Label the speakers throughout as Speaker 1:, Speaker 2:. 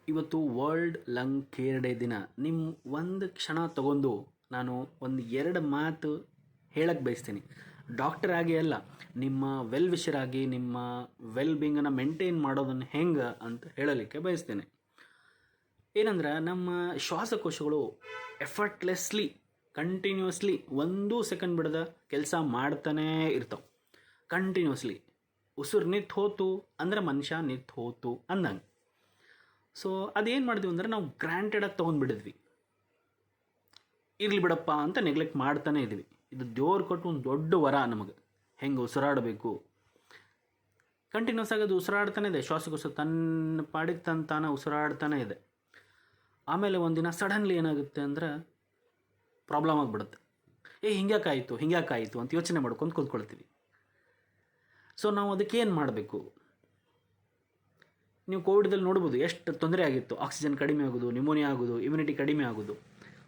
Speaker 1: ಇವತ್ತು world lung care day ದಿನ. ನಿಮ್ಮ ಒಂದು ಕ್ಷಣ ತಗೊಂಡು ನಾನು ಒಂದು ಎರಡು ಮಾತು ಹೇಳಕ್ಕೆ ಬಯಸ್ತೀನಿ. ಡಾಕ್ಟರ್ ಆಗಿ ಅಲ್ಲ, ನಿಮ್ಮ ವೆಲ್ ವಿಷರ್ ಆಗಿ ನಿಮ್ಮ ವೆಲ್ ಬೀಂಗನ್ನು ಮೇಂಟೈನ್ ಮಾಡೋದನ್ನು ಹೆಂಗೆ ಅಂತ ಹೇಳಲಿಕ್ಕೆ ಬಯಸ್ತೇನೆ. ಏನಂದ್ರೆ, ನಮ್ಮ ಶ್ವಾಸಕೋಶಗಳು ಎಫರ್ಟ್ಲೆಸ್ಲಿ ಕಂಟಿನ್ಯೂಸ್ಲಿ ಒಂದು ಸೆಕೆಂಡ್ ಬಿಡದ ಕೆಲಸ ಮಾಡ್ತಾನೇ ಇರ್ತಾವೆ. ಕಂಟಿನ್ಯೂಸ್ಲಿ ಉಸಿರು ನಿಂತು ಹೋತು ಅಂದ್ರೆ ಮನುಷ್ಯ ನಿಂತು ಹೋತು ಅಂದಂಗೆ. ಸೊ ಅದೇನು ಮಾಡಿದ್ವಿ ಅಂದ್ರೆ, ನಾವು ಗ್ರ್ಯಾಂಟೆಡಾಗಿ ತೊಗೊಂಡ್ಬಿಡಿದ್ವಿ. ಇರಲಿ ಬಿಡಪ್ಪ ಅಂತ ನೆಗ್ಲೆಕ್ಟ್ ಮಾಡ್ತಾನೆ ಇದ್ವಿ. ಇದು ದೇವ್ರು ಕೊಟ್ಟು ಒಂದು ದೊಡ್ಡ ವರ ನಮಗೆ, ಹೆಂಗೆ ಉಸಿರಾಡಬೇಕು. ಕಂಟಿನ್ಯೂಸ್ ಆಗಿ ಅದು ಉಸಿರಾಡ್ತಾನೆ ಇದೆ, ಶ್ವಾಸಕೋಶ ತನ್ನ ಪಾಡಿಗೆ ತಾನೇ ಉಸಿರಾಡ್ತಾನೆ ಇದೆ. ಆಮೇಲೆ ಒಂದಿನ ಸಡನ್ಲಿ ಏನಾಗುತ್ತೆ ಅಂದ್ರೆ ಪ್ರಾಬ್ಲಮ್ ಆಗಿಬಿಡುತ್ತೆ. ಹಿಂಗ್ಯಾಕಾಯಿತು ಅಂತ ಯೋಚನೆ ಮಾಡ್ಕೊಂಡು ಕೂತ್ಕೊಳ್ತೀವಿ. ಸೊ ನಾವು ಅದಕ್ಕೆ ಏನು ಮಾಡಬೇಕು? ನೀವು ಕೋವಿಡ್ದಲ್ಲಿ ನೋಡ್ಬೋದು ಎಷ್ಟು ತೊಂದರೆ ಆಗಿತ್ತು. ಆಕ್ಸಿಜನ್ ಕಡಿಮೆ ಆಗೋದು, ನ್ಯೂಮೋನಿಯಾ ಆಗೋದು, ಇಮ್ಯುನಿಟಿ ಕಡಿಮೆ ಆಗೋದು.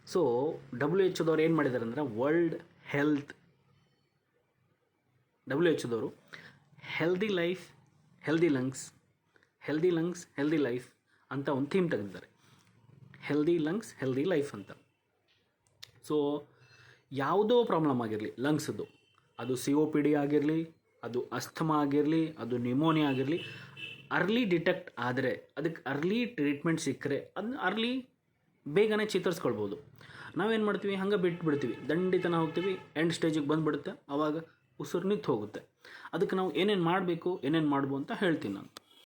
Speaker 1: ಸೊ WHO ಏನು ಮಾಡಿದ್ದಾರೆ ಅಂದರೆ, WHO healthy life healthy lungs, healthy life ಅಂತ ಒಂದು ಥೀಮ್ ತೆಗೆದಿದ್ದಾರೆ. ಹೆಲ್ದಿ ಲಂಗ್ಸ್ ಹೆಲ್ದಿ ಲೈಫ್ ಅಂತ. ಸೊ ಯಾವುದೋ ಪ್ರಾಬ್ಲಮ್ ಆಗಿರಲಿ ಲಂಗ್ಸದ್ದು, ಅದು COPD ಆಗಿರಲಿ, ಅದು ಅಸ್ಥಮಾ ಆಗಿರಲಿ, ಅದು ನ್ಯೂಮೋನಿಯಾ ಆಗಿರಲಿ, ಅರ್ಲಿ ಡಿಟೆಕ್ಟ್ ಆದರೆ, ಅದಕ್ಕೆ ಅರ್ಲಿ ಟ್ರೀಟ್ಮೆಂಟ್ ಸಿಕ್ಕರೆ ಅದನ್ನ ಅರ್ಲಿ ಬೇಗನೆ ಚೇತರಿಸ್ಕೊಳ್ಬೋದು. ನಾವೇನು ಮಾಡ್ತೀವಿ, ಹಂಗೆ ಬಿಟ್ಬಿಡ್ತೀವಿ, ದಂಡಿತನ ಹೋಗ್ತೀವಿ, ಎಂಡ್ ಸ್ಟೇಜಿಗೆ ಬಂದುಬಿಡುತ್ತೆ, ಆವಾಗ ಉಸಿರು ನಿಂತು ಹೋಗುತ್ತೆ. ಅದಕ್ಕೆ ನಾವು ಏನೇನು ಮಾಡಬೇಕು, ಏನೇನು ಮಾಡ್ಬೋದು ಅಂತ ಹೇಳ್ತೀನಿ ನಾನು.